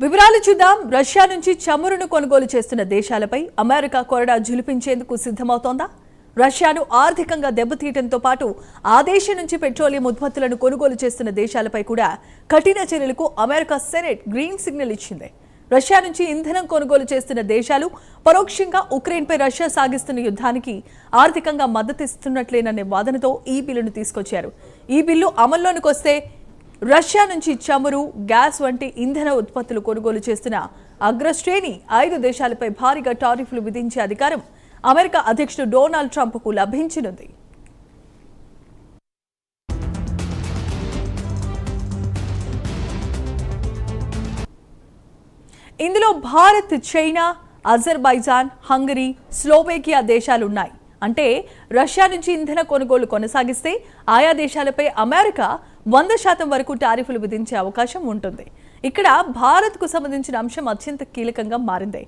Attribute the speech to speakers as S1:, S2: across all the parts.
S1: వివరాలు చూద్దాం. రష్యా నుంచి చమురును కొనుగోలు చేస్తున్న దేశాలపై అమెరికా కొరడా జులిపించేందుకు సిద్ధమవుతోందా? రష్యాను ఆర్థికంగా దెబ్బతీయడంతో పాటు ఆ దేశం నుంచి పెట్రోలియం ఉత్పత్తులను కొనుగోలు చేస్తున్న దేశాలపై కూడా కఠిన చర్యలకు అమెరికా సెనెట్ గ్రీన్ సిగ్నల్ ఇచ్చింది. రష్యా నుంచి ఇంధనం కొనుగోలు చేస్తున్న దేశాలు పరోక్షంగా ఉక్రెయిన్పై రష్యా సాగిస్తున్న యుద్ధానికి ఆర్థికంగా మద్దతిస్తున్నట్లేననే వాదనతో ఈ బిల్లును తీసుకొచ్చారు. ఈ బిల్లు అమల్లోనికి వస్తే రష్యా నుంచి చమురు, గ్యాస్ వంటి ఇంధన ఉత్పత్తులు కొనుగోలు చేస్తున్న అగ్రశ్రేణి 5 దేశాలపై భారీగా టారిఫ్లు విధించే అధికారం అమెరికా అధ్యక్షుడు డొనాల్డ్ ట్రంప్కు లభించనుంది. ఇందులో Bharat, China, Azerbaijan, Hungary, Slovakia దేశాలున్నాయి. అంటే రష్యా నుంచి ఇంధన కొనుగోలు కొనసాగిస్తే ఆయా దేశాలపై అమెరికా 100% వరకు టారిఫ్లు విధించే అవకాశం ఉంటుంది. ఇక్కడ భారత్కు సంబంధించిన అంశం అత్యంత కీలకంగా మారింది.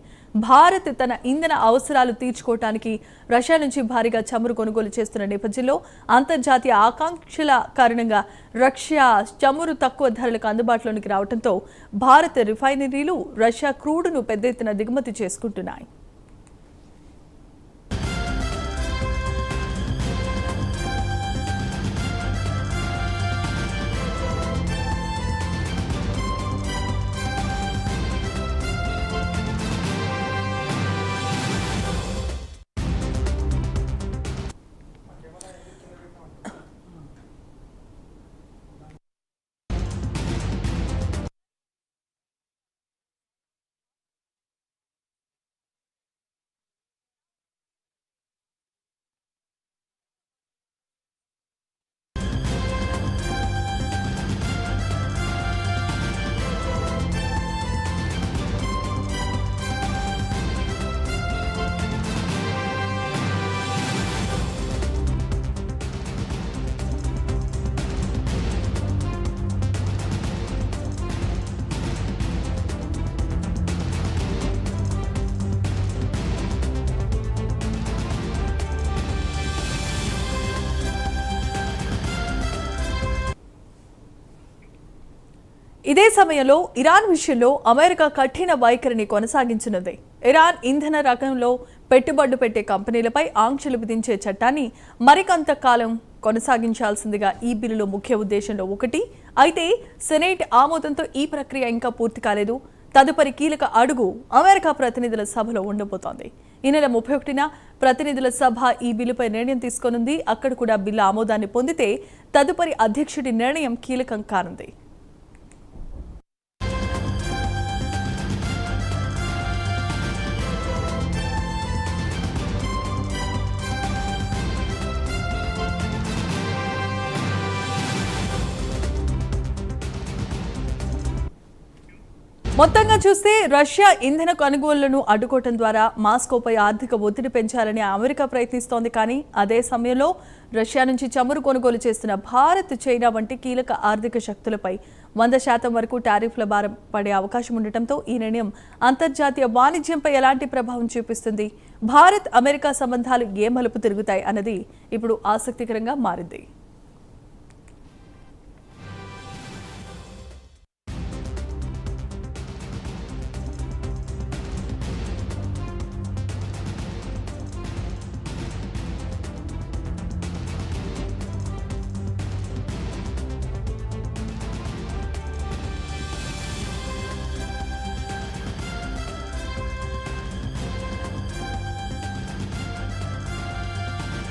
S1: భారత్ తన ఇంధన అవసరాలు తీర్చుకోవడానికి రష్యా నుంచి భారీగా చమురు కొనుగోలు చేస్తున్న నేపథ్యంలో అంతర్జాతీయ ఆకాంక్షల కారణంగా రష్యా చమురు తక్కువ ధరలకు అందుబాటులోనికి రావడంతో భారత రిఫైనరీలు రష్యా క్రూడును పెద్ద ఎత్తున దిగుమతి చేసుకుంటున్నాయి. ఇదే సమయంలో ఇరాన్ విషయంలో అమెరికా కఠిన వైఖరిని కొనసాగించనుంది. ఇరాన్ ఇంధన రంగంలో పెట్టుబడులు పెట్టే కంపెనీలపై ఆంక్షలు విధించే చట్టాన్ని మరికొంత కాలం కొనసాగించాల్సిందిగా ఈ బిల్లులో ముఖ్య ఉద్దేశంలో ఒకటి. అయితే సెనేట్ ఆమోదంతో ఈ ప్రక్రియ ఇంకా పూర్తి కాలేదు. తదుపరి కీలక అడుగు అమెరికా ప్రతినిధుల సభలో ఉండబోతోంది. ఈ నెల 31న ప్రతినిధుల సభ ఈ బిల్లుపై నిర్ణయం తీసుకోనుంది. అక్కడ కూడా బిల్లు ఆమోదాన్ని పొందితే తదుపరి అధ్యక్షుడి నిర్ణయం కీలకం కానుంది. మొత్తంగా చూస్తే రష్యా ఇంధన కొనుగోళ్లను అడ్డుకోవడం ద్వారా మాస్కోపై ఆర్థిక ఒత్తిడి పెంచాలని అమెరికా ప్రయత్నిస్తోంది. కానీ అదే సమయంలో రష్యా నుంచి చమురు కొనుగోలు చేస్తున్న భారత్, చైనా వంటి కీలక ఆర్థిక శక్తులపై 100% వరకు టారిఫ్ల భారం పడే అవకాశం ఉండటంతో ఈ నిర్ణయం అంతర్జాతీయ వాణిజ్యంపై ఎలాంటి ప్రభావం చూపిస్తుంది, భారత్ అమెరికా సంబంధాలు ఏ మలుపు తిరుగుతాయి అన్నది ఇప్పుడు ఆసక్తికరంగా మారింది.